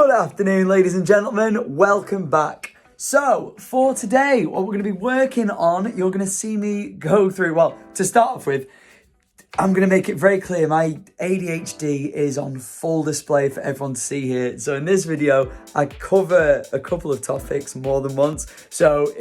Good afternoon, ladies and gentlemen. Welcome back. So, for today, what we're going to be working on, you're going to see me go through, well, to start off with, I'm going to make it very clear, my ADHD is on full display for everyone to see here. So in this video, I cover a couple of topics more than once. So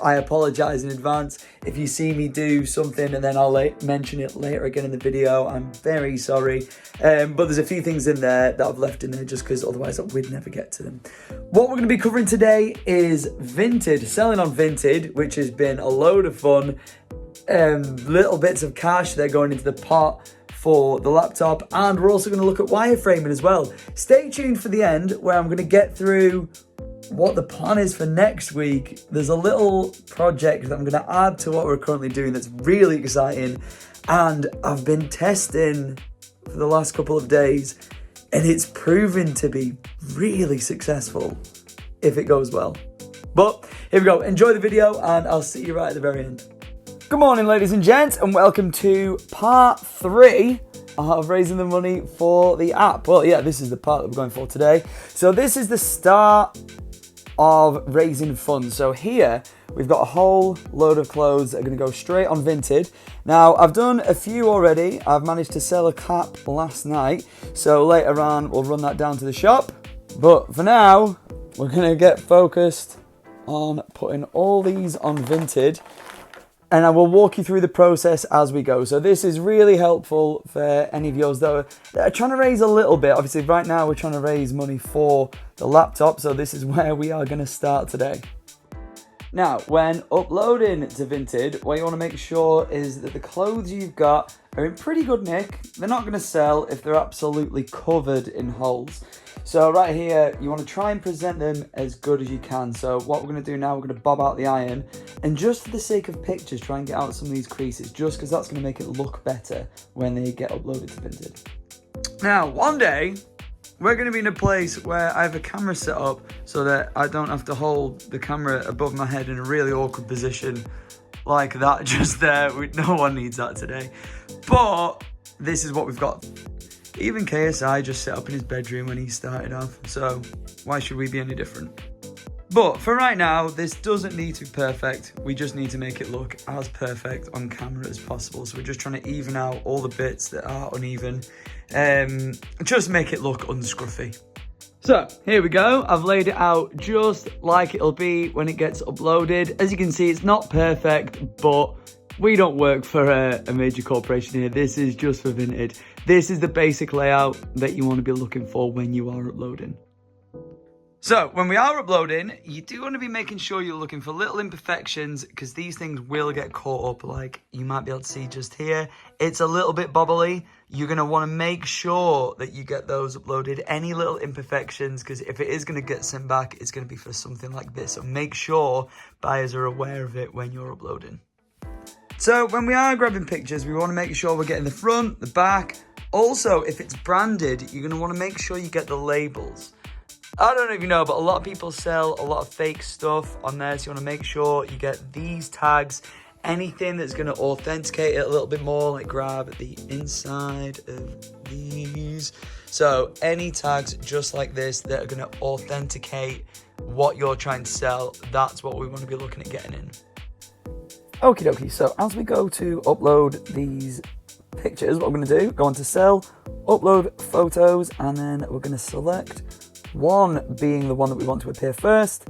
I apologize in advance. If you see me do something and then I'll mention it later again in the video, I'm very sorry. But there's a few things in there that I've left in there just because otherwise we'd never get to them. What we're going to be covering today is Vinted, selling on Vinted, which has been a load of fun. Little bits of cash that are going into the pot for the laptop, and we're also going to look at wireframing as well. Stay tuned for the end where I'm going to get through what the plan is for next week. There's a little project that I'm going to add to what we're currently doing that's really exciting, and I've been testing for the last couple of days and it's proven to be really successful if it goes well. But here we go, enjoy the video and I'll see you right at the very end. Good morning, ladies and gents, and welcome to part 3 of raising the money for the app. Well, yeah, this is the part that we're going for today. So this is the start of raising funds. So here we've got a whole load of clothes that are going to go straight on Vinted. Now, I've done a few already. I've managed to sell a cap last night. So later on, we'll run that down to the shop. But for now, we're going to get focused on putting all these on Vinted. And I will walk you through the process as we go. So this is really helpful for any of yours that are trying to raise a little bit. Obviously, right now we're trying to raise money for the laptop. So this is where we are going to start today. Now, when uploading to Vinted, what you want to make sure is that the clothes you've got are in pretty good nick. They're not going to sell if they're absolutely covered in holes. So right here, you want to try and present them as good as you can. So what we're going to do now, we're going to bob out the iron. And just for the sake of pictures, try and get out some of these creases, just because that's going to make it look better when they get uploaded to Vinted. Now, one day, we're going to be in a place where I have a camera set up so that I don't have to hold the camera above my head in a really awkward position like that just there. No one needs that today. But this is what we've got. Even KSI just set up in his bedroom when he started off, so why should we be any different? But for right now, this doesn't need to be perfect. We just need to make it look as perfect on camera as possible. So we're just trying to even out all the bits that are uneven. Just make it look unscruffy. So here we go. I've laid it out just like it'll be when it gets uploaded. As you can see, it's not perfect, but we don't work for a major corporation here. This is just for Vinted. This is the basic layout that you want to be looking for when you are uploading. So when we are uploading, you do want to be making sure you're looking for little imperfections, because these things will get caught up. Like you might be able to see just here, it's a little bit bobbly. You're going to want to make sure that you get those uploaded. Any little imperfections, because if it is going to get sent back, it's going to be for something like this. So make sure buyers are aware of it when you're uploading. So when we are grabbing pictures, we want to make sure we're getting the front, the back. Also, if it's branded, you're going to want to make sure you get the labels. I don't know if you know, but a lot of people sell a lot of fake stuff on there. So you want to make sure you get these tags. Anything that's going to authenticate it a little bit more, like grab the inside of these. So any tags just like this that are going to authenticate what you're trying to sell, that's what we want to be looking at getting in. Okie dokie, so as we go to upload these pictures, what we're going to do, go on to sell, upload photos, and then we're going to select one being the one that we want to appear first,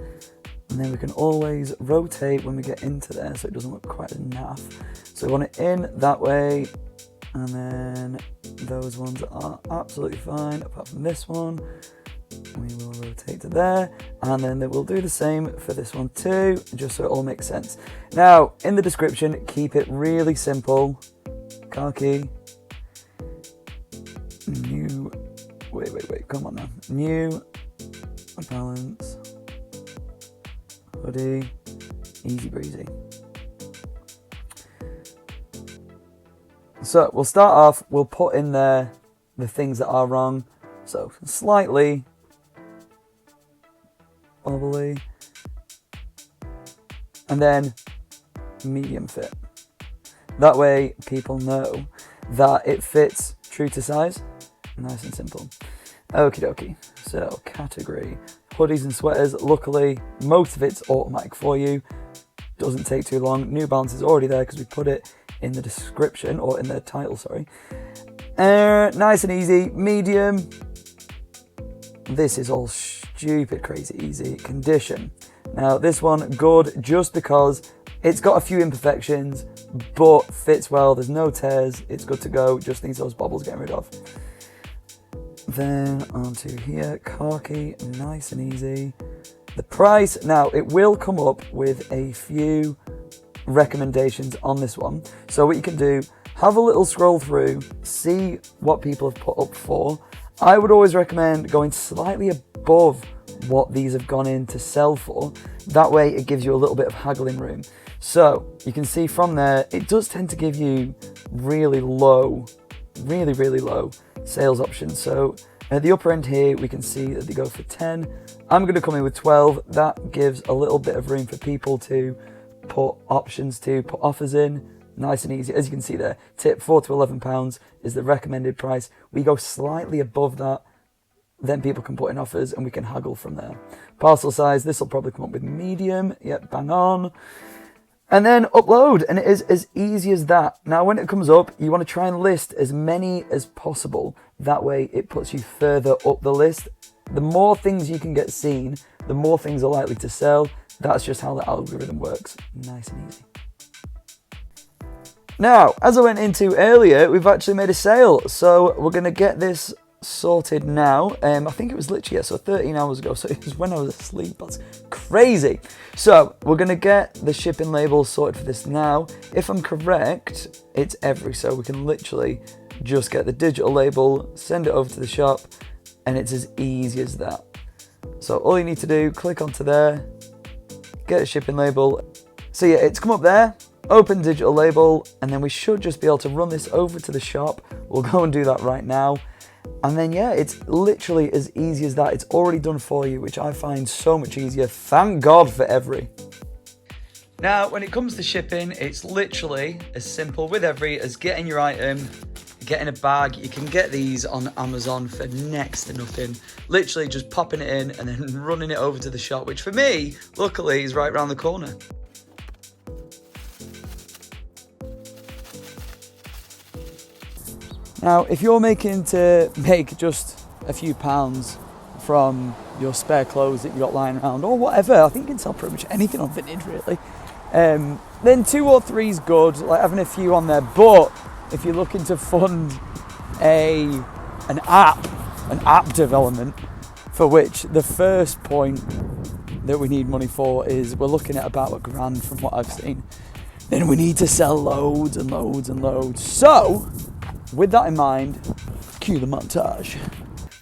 and then we can always rotate when we get into there so it doesn't look quite as naff. So we want it in that way, and then those ones are absolutely fine apart from this one. We will rotate to there, and then we'll do the same for this one too, just so it all makes sense. Now, in the description, keep it really simple. Khaki, new, wait, come on now. New balance, hoodie, easy breezy. So we'll start off, we'll put in there the things that are wrong. So slightly wobbly, and then medium fit. That way people know that it fits true to size, nice and simple. Okie dokie. So category, hoodies and sweaters. Luckily, most of it's automatic for you. Doesn't take too long. New Balance is already there because we put it in the description, or in the title, sorry. Nice and easy. Medium. This is all stupid, crazy easy. Condition. Now this one, good, just because it's got a few imperfections, but fits well. There's no tears. It's good to go. Just needs those bobbles getting rid of. Then onto here, khaki, nice and easy. The price, now it will come up with a few recommendations on this one. So what you can do, have a little scroll through, see what people have put up for. I would always recommend going slightly above what these have gone in to sell for. That way it gives you a little bit of haggling room. So you can see from there, it does tend to give you really low sales options. So at the upper end here, we can see that they go for 10. I'm going to come in with 12. That gives a little bit of room for people to put options to, put offers in. Nice and easy. As you can see there, tip £4 to £11 is the recommended price. We go slightly above that, then people can put in offers and we can haggle from there. Parcel size, this will probably come up with medium. Yep, bang on. And then upload, and it is as easy as that. Now, when it comes up, you want to try and list as many as possible. That way, it puts you further up the list. The more things you can get seen, the more things are likely to sell. That's just how the algorithm works. Nice and easy. Now, as I went into earlier, we've actually made a sale. So we're going to get this sorted now. I think it was literally, so 13 hours ago. So it was when I was asleep. That's crazy. So we're going to get the shipping label sorted for this now. If I'm correct, it's every. So we can literally just get the digital label, send it over to the shop, and it's as easy as that. So all you need to do, click onto there, get a shipping label. So yeah, it's come up there. Open digital label, and then we should just be able to run this over to the shop. We'll go and do that right now. And then yeah, it's literally as easy as that. It's already done for you, which I find so much easier. Thank God for Every. Now, when it comes to shipping, it's literally as simple with Every as getting your item, getting a bag. You can get these on Amazon for next to nothing. Literally just popping it in and then running it over to the shop, which for me, luckily, is right around the corner. Now, if you're making to make just a few pounds from your spare clothes that you got lying around or whatever, I think you can sell pretty much anything on Vinted, really. Then 2 or 3 is good, like having a few on there. But if you're looking to fund an app development, for which the first point that we need money for is we're looking at about £1,000 from what I've seen, then we need to sell loads and loads and loads. So, with that in mind, cue the montage.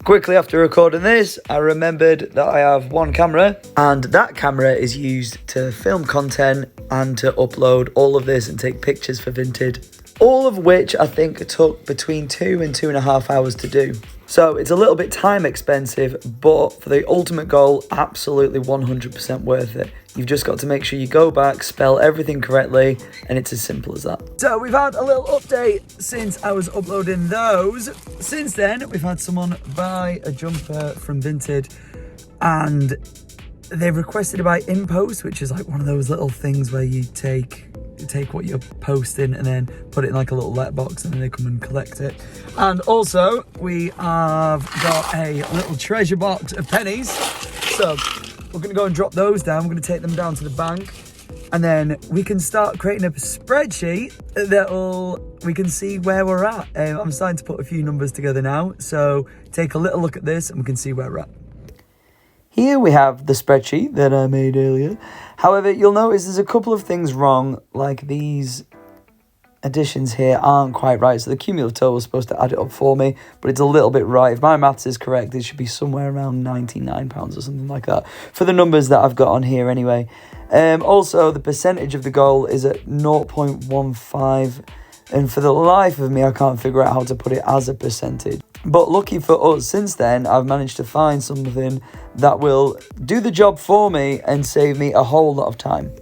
Quickly after recording this, I remembered that I have one camera, and that camera is used to film content and to upload all of this and take pictures for Vinted. All of which I think took between 2 and 2.5 hours to do. So it's a little bit time expensive, but for the ultimate goal, absolutely 100% worth it. You've just got to make sure you go back, spell everything correctly, and it's as simple as that. So we've had a little update since I was uploading those. Since then, we've had someone buy a jumper from Vinted, and they've requested to buy in post, which is like one of those little things where you take what you're posting and then put it in like a little letterbox and then they come and collect it. And also we have got a little treasure box of pennies, so we're going to go and drop those down. We're going to take them down to the bank, and then we can start creating a spreadsheet we can see where we're at. I'm starting to put a few numbers together now, so take a little look at this and we can see where we're at. Here we have the spreadsheet that I made earlier. However, you'll notice there's a couple of things wrong, like these additions here aren't quite right. So the cumulative total is supposed to add it up for me, but it's a little bit right. If my maths is correct, it should be somewhere around £99 or something like that for the numbers that I've got on here anyway. Also, the percentage of the goal is at 0.15, and for the life of me, I can't figure out how to put it as a percentage. But lucky for us, since then, I've managed to find something that will do the job for me and save me a whole lot of time.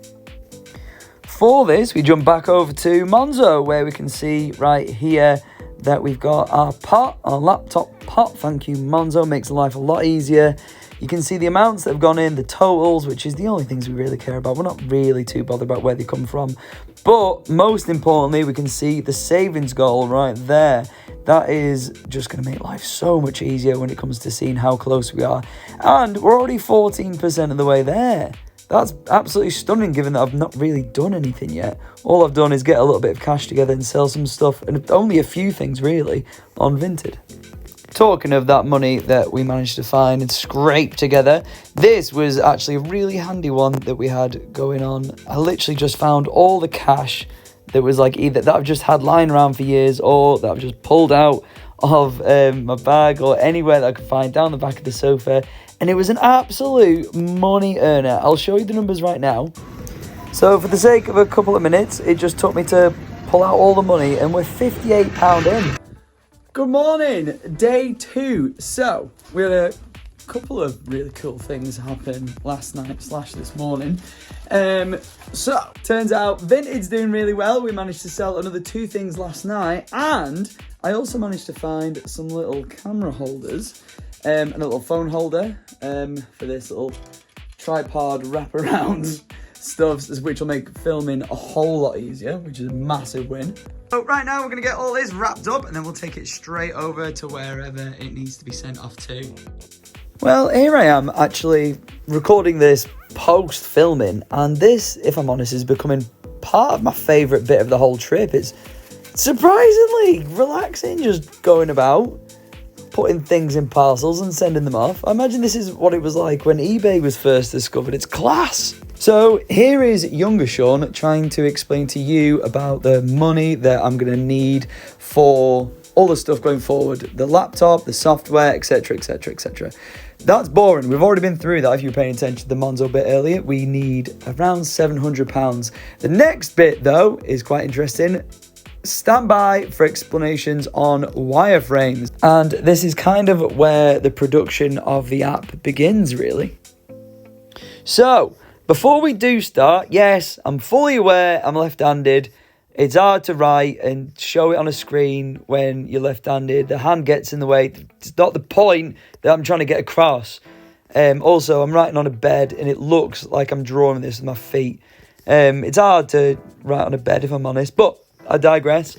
For this, we jump back over to Monzo, where we can see right here that we've got our pot, our laptop pot. Thank you, Monzo. Makes life a lot easier. You can see the amounts that have gone in, the totals, which is the only things we really care about. We're not really too bothered about where they come from. But most importantly, we can see the savings goal right there. That is just going to make life so much easier when it comes to seeing how close we are. And we're already 14% of the way there. That's absolutely stunning, given that I've not really done anything yet. All I've done is get a little bit of cash together and sell some stuff, and only a few things really on Vinted. Talking of that money that we managed to find and scrape together, this was actually a really handy one that we had going on. I literally just found all the cash that was like either that I've just had lying around for years, or that I've just pulled out of my bag, or anywhere that I could find down the back of the sofa. And it was an absolute money earner. I'll show you the numbers right now. So for the sake of a couple of minutes, it just took me to pull out all the money, and we're £58 in. Good morning, day 2. So we had a couple of really cool things happen last night / this morning. So turns out Vinted's doing really well. We managed to sell another 2 things last night, and I also managed to find some little camera holders, and a little phone holder for this little tripod wraparound stuff, which will make filming a whole lot easier, which is a massive win. So right now we're going to get all this wrapped up, and then we'll take it straight over to wherever it needs to be sent off to. Well, here I am actually recording this post-filming, and this, if I'm honest, is becoming part of my favourite bit of the whole trip. It's surprisingly relaxing, just going about, putting things in parcels and sending them off. I imagine this is what it was like when eBay was first discovered. It's class. So here is younger Sean trying to explain to you about the money that I'm going to need for all the stuff going forward. The laptop, the software, etc, etc, etc. That's boring. We've already been through that if you were paying attention to the Monzo bit earlier. We need around £700. The next bit, though, is quite interesting. Stand by for explanations on wireframes. And this is kind of where the production of the app begins, really. So, before we do start, yes, I'm fully aware I'm left-handed. It's hard to write and show it on a screen when you're left-handed. The hand gets in the way. It's not the point that I'm trying to get across. Also, I'm writing on a bed, and it looks like I'm drawing this with my feet. It's hard to write on a bed, if I'm honest, but I digress.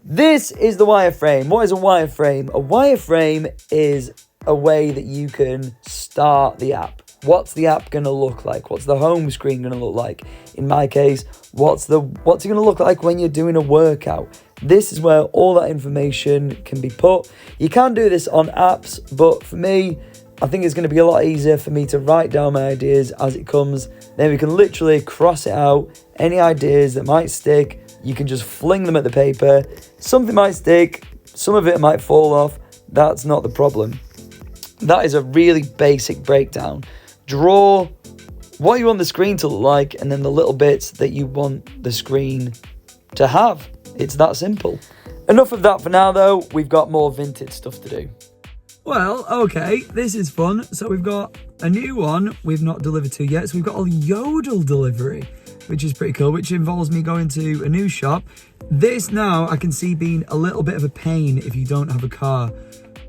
This is the wireframe. What is a wireframe? A wireframe is a way that you can start the app. What's the app going to look like? What's the home screen going to look like? In my case, what's it going to look like when you're doing a workout? This is where all that information can be put. You can do this on apps, but for me, I think it's going to be a lot easier for me to write down my ideas as it comes. Then we can literally cross it out. Any ideas that might stick, you can just fling them at the paper. Something might stick, some of it might fall off. That's not the problem. That is a really basic breakdown. Draw what you want the screen to look like, and then the little bits that you want the screen to have. It's that simple. Enough of that for now, though. We've got more Vinted stuff to do. Well, okay, this is fun. So we've got a new one we've not delivered to yet. So we've got a Yodel delivery, which is pretty cool, which involves me going to a new shop. This now I can see being a little bit of a pain if you don't have a car.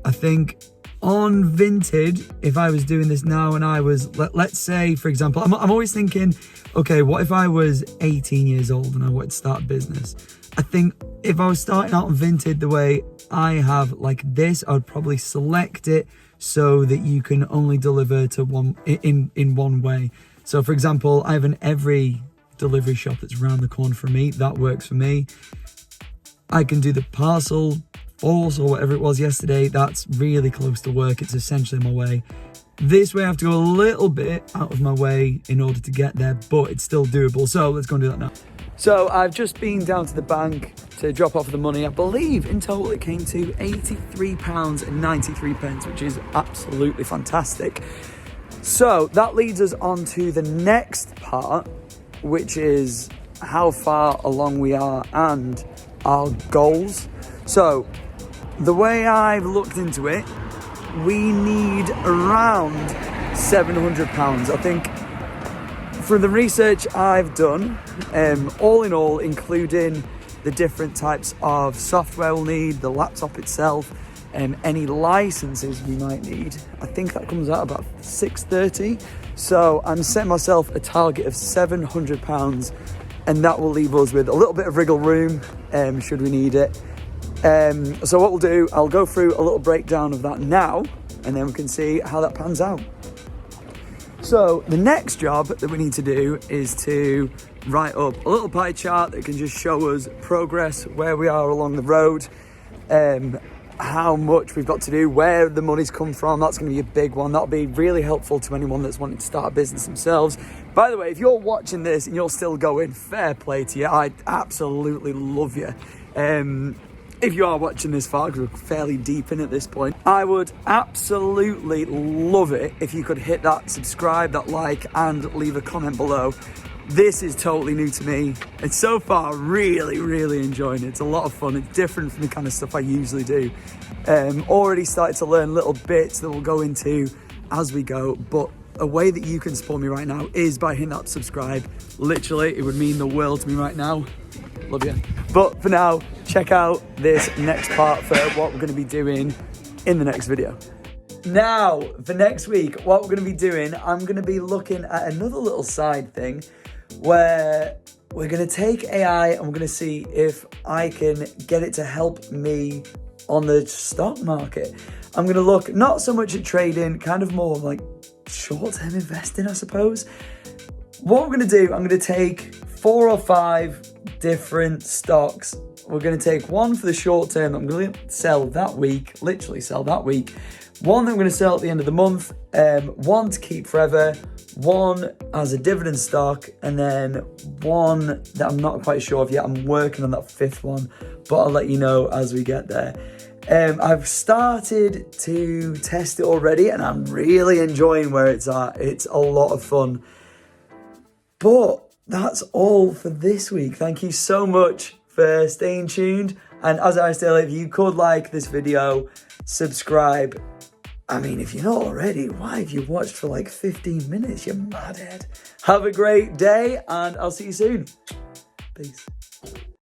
I think on Vinted, if I was doing this now and I was, let's say, for example, I'm always thinking, okay, what if I was 18 years old and I wanted to start a business? I think if I was starting out on Vinted the way I have like this, I would probably select it so that you can only deliver to one in one way. So for example, I have an every delivery shop that's around the corner from me. That works for me. I can do the parcel force or whatever it was yesterday. That's really close to work. It's essentially my way. This way I have to go a little bit out of my way in order to get there, but it's still doable. So let's go and do that now. So I've just been down to the bank to drop off the money. I believe in total it came to £83.93, which is absolutely fantastic. So that leads us on to the next part, which is how far along we are and our goals. So the way I've looked into it, we need around £700. I think from the research I've done, all in all, including the different types of software we'll need, the laptop itself, any licenses we might need. I think that comes out about $630. So I'm setting myself a target of £700, and that will leave us with a little bit of wriggle room should we need it. So what we'll do, I'll go through a little breakdown of that now, and then we can see how that pans out. So the next job that we need to do is to write up a little pie chart that can just show us progress, where we are along the road, how much we've got to do, where the money's come from. That's going to be a big one. That'll be really helpful to anyone that's wanting to start a business themselves. By the way, if you're watching this and you're still going, fair play to you. I absolutely love you. If you are watching this far, because we're fairly deep in at this point, I would absolutely love it if you could hit that subscribe, that like, and leave a comment below. This is totally new to me, and so far really enjoying it. It's a lot of fun. It's different from the kind of stuff I usually do. Already started to learn little bits that we'll go into as we go, but a way that you can support me right now is by hitting that subscribe. Literally, it would mean the world to me right now. Love you. But for now, check out this next part for what we're going to be doing in the next video. Now, for next week, what we're going to be doing, I'm going to be looking at another little side thing where we're going to take AI and we're going to see if I can get it to help me on the stock market. I'm going to look not so much at trading, kind of more like short-term investing, I suppose. What we're going to do, I'm going to take 4 or 5 different stocks. We're going to take one for the short term that I'm going to sell that week, literally sell that week. One that I'm going to sell at the end of the month, one to keep forever, one as a dividend stock, and then one that I'm not quite sure of yet. I'm working on that 5th one, but I'll let you know as we get there. I've started to test it already, and I'm really enjoying where it's at. It's a lot of fun. But that's all for this week. Thank you so much for staying tuned. And as I say, if you could like this video, subscribe. I mean, if you're not already, why have you watched for like 15 minutes? You madhead. Have a great day, and I'll see you soon. Peace.